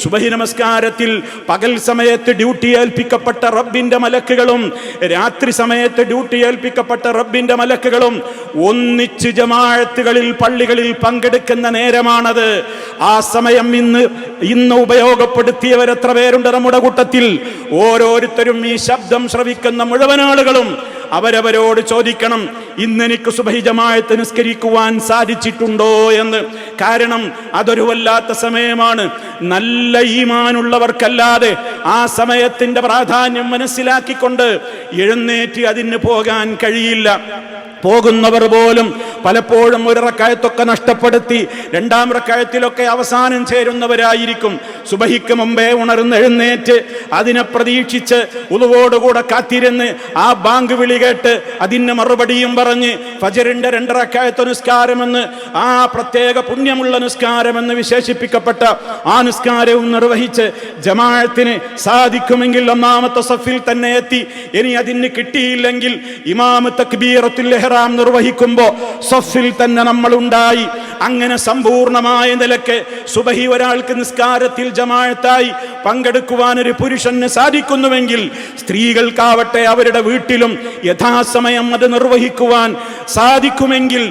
സുബഹി നമസ്കാരത്തിൽ പകൽ സമയത്ത് ഡ്യൂട്ടി ഏൽപ്പിക്കപ്പെട്ട റബ്ബിന്റെ മലക്കുകളും രാത്രി സമയത്ത് ഡ്യൂട്ടി ഏൽപ്പിക്കപ്പെട്ട റബ്ബിന്റെ മലക്കുകളും ഒന്നിച്ച് ജമാഅത്തുകളിൽ പള്ളികളിൽ പങ്കെടുക്കുന്ന നേരമാണത്. ആ സമയം ഇന്ന് ഉപയോഗപ്പെടുത്തിയവർ എത്ര പേരുണ്ട് നമ്മുടെ കൂട്ടത്തിൽ? ഓരോരുത്തരും ഈ ശബ്ദം ശ്രവിക്കുന്ന മുഴുവൻ ആളുകളും അവരവരോട് ചോദിക്കണം, ഇന്നെനിക്ക് സുബഹി ജമാഅത്ത് നിസ്കരിക്കുവാൻ സാധിച്ചിട്ടുണ്ടോ എന്ന്. കാരണം അതൊരു വല്ലാത്ത സമയമാണ്. നല്ല ഈമാനുള്ളവർക്കല്ലാതെ ആ സമയത്തിന്റെ പ്രാധാന്യം മനസ്സിലാക്കിക്കൊണ്ട് എഴുന്നേറ്റ് അതിന് പോകാൻ കഴിയില്ല. പോകുന്നവർ പോലും പലപ്പോഴും ഒരു റക്അത്തൊക്കെ നഷ്ടപ്പെടുത്തി രണ്ടാം റക്അത്തിലൊക്കെ അവസാനം ചേരുന്നവരായിരിക്കും. സുബഹിക്ക് മുമ്പേ എഴുന്നേറ്റ് അതിനെ പ്രതീക്ഷിച്ച് ഉളുവോടുകൂടെ കാത്തിരുന്ന് ആ ബാങ്ക് വിളി കേട്ട് അതിന് മറുപടിയും പറഞ്ഞ് ഫജ്റിന്റെ 2 റക്അത്ത് നിസ്കാരമെന്ന്, ആ പ്രത്യേക പുണ്യമുള്ള നിസ്കാരമെന്ന് വിശേഷിപ്പിക്കപ്പെട്ട ആ നിസ്കാരവും നിർവഹിച്ച് ജമാഅത്തിന് സാധിക്കുമെങ്കിൽ ഒന്നാമത്തെ സഫിൽ തന്നെ എത്തി. ഇനി അതിന് കിട്ടിയില്ലെങ്കിൽ ഇമാം തക്ബീറത്തുൽ ഇഹ്റാം നിർവഹിക്കുമ്പോ സഫിൽ തന്നെ നമ്മൾ ഉണ്ടായി. അങ്ങനെ സമ്പൂർണമായ നിലക്ക് സുബഹി ഒരാൾക്ക് നിസ്കാരത്തിൽ ജമാഅത്തായി പങ്കെടുക്കുവാൻ ഒരു പുരുഷന് സാധിക്കുന്നുവെങ്കിൽ സ്ത്രീകൾക്കാവട്ടെ അവരുടെ വീട്ടിലും യഥാസമയം അത് നിർവഹിക്കുവാൻ സാധിക്കുമെങ്കിൽ